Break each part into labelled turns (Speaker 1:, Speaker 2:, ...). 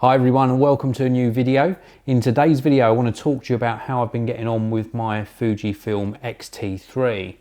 Speaker 1: Hi everyone and welcome to a new video. In today's video I want to talk to you about how I've been getting on with my Fujifilm X-T3,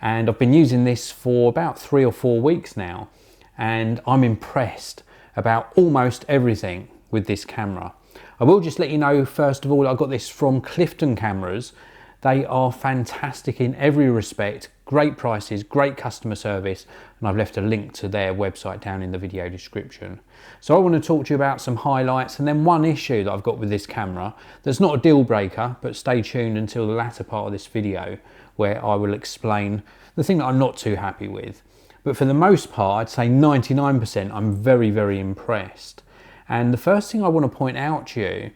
Speaker 1: and I've been using this for about 3 or 4 weeks now, and I'm impressed about almost everything with this camera. I will just let you know first of all I got this from Clifton Cameras. They are fantastic in every respect, great prices, great customer service, and I've left a link to their website down in the video description. So I want to talk to you about some highlights and then one issue that I've got with this camera that's not a deal breaker, but stay tuned until the latter part of this video where I will explain the thing that I'm not too happy with. But for the most part, I'd say 99%, I'm very impressed. And the first thing I want to point out to you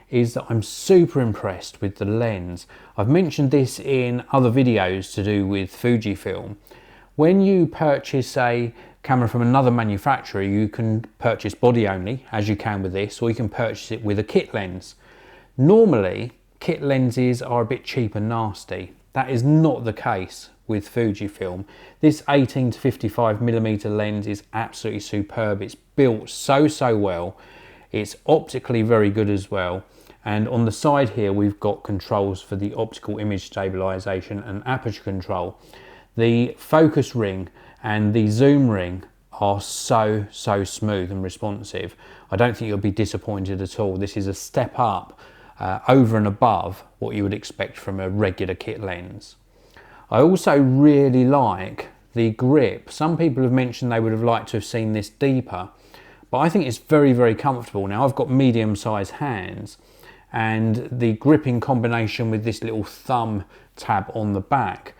Speaker 1: is that I'm super impressed with the lens. I've mentioned this in other videos to do with Fujifilm. When you purchase a camera from another manufacturer, you can purchase body only, as you can with this, or you can purchase it with a kit lens. Normally, kit lenses are a bit cheap and nasty. That is not the case with Fujifilm. This 18 to 55mm lens is absolutely superb. It's built so well. It's optically very good as well. And on the side here, we've got controls for the optical image stabilization and aperture control. The focus ring and the zoom ring are so smooth and responsive. I don't think you'll be disappointed at all. This is a step up over and above what you would expect from a regular kit lens. I also really like the grip. Some people have mentioned they would have liked to have seen this deeper, but I think it's very comfortable. Now I've got medium-sized hands, and the gripping combination with this little thumb tab on the back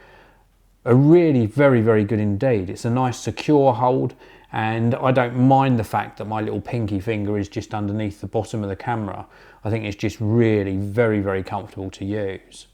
Speaker 1: are really very good indeed. It's a nice secure hold, and I don't mind the fact that my little pinky finger is just underneath the bottom of the camera. I think it's just really very comfortable to use.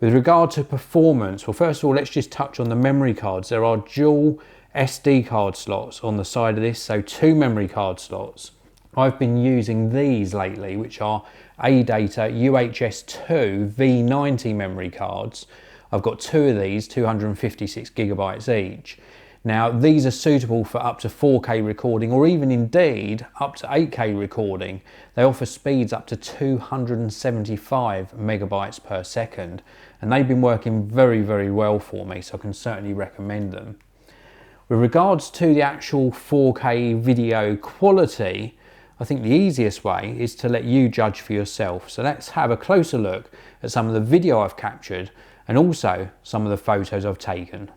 Speaker 1: With regard to performance, well, first of all, let's just touch on the memory cards. There are dual SD card slots on the side of this, so 2 memory card slots. I've been using these lately, which are ADATA UHS-2 V90 memory cards. I've got 2 of these, 256GB each. Now, these are suitable for up to 4K recording, or even indeed up to 8K recording. They offer speeds up to 275 megabytes per second, and they've been working very well for me, so I can certainly recommend them. With regards to the actual 4K video quality, I think the easiest way is to let you judge for yourself. So let's have a closer look at some of the video I've captured and also some of the photos I've taken.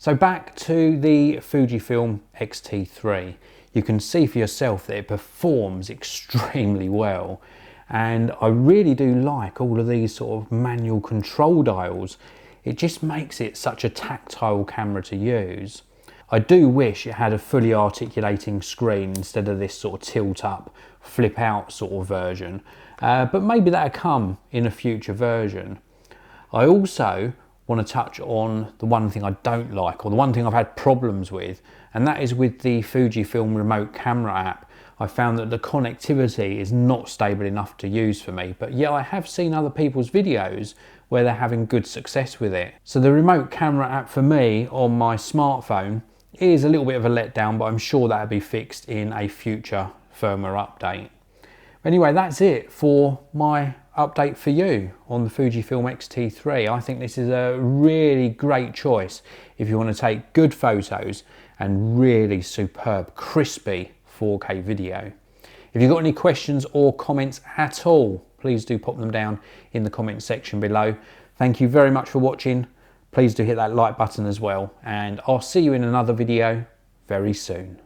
Speaker 1: So back to the Fujifilm X-T3, you can see for yourself that it performs extremely well, and I really do like all of these sort of manual control dials. It just makes it such a tactile camera to use. I do wish it had a fully articulating screen instead of this sort of tilt up, flip out sort of version, but maybe that'll come in a future version. I also want to touch on the one thing I don't like, or the one thing I've had problems with, and that is with the Fujifilm remote camera app. I found that the connectivity is not stable enough to use for me, but yeah, I have seen other people's videos where they're having good success with it. So the remote camera app for me on my smartphone is a little bit of a letdown, but I'm sure that'll be fixed in a future firmware update. Anyway, that's it for my update for you on the Fujifilm X-T3. I think this is a really great choice if you want to take good photos and really superb, crispy 4K video. If you've got any questions or comments at all, please do pop them down in the comment section below. Thank you very much for watching. Please do hit that like button as well, and I'll see you in another video very soon.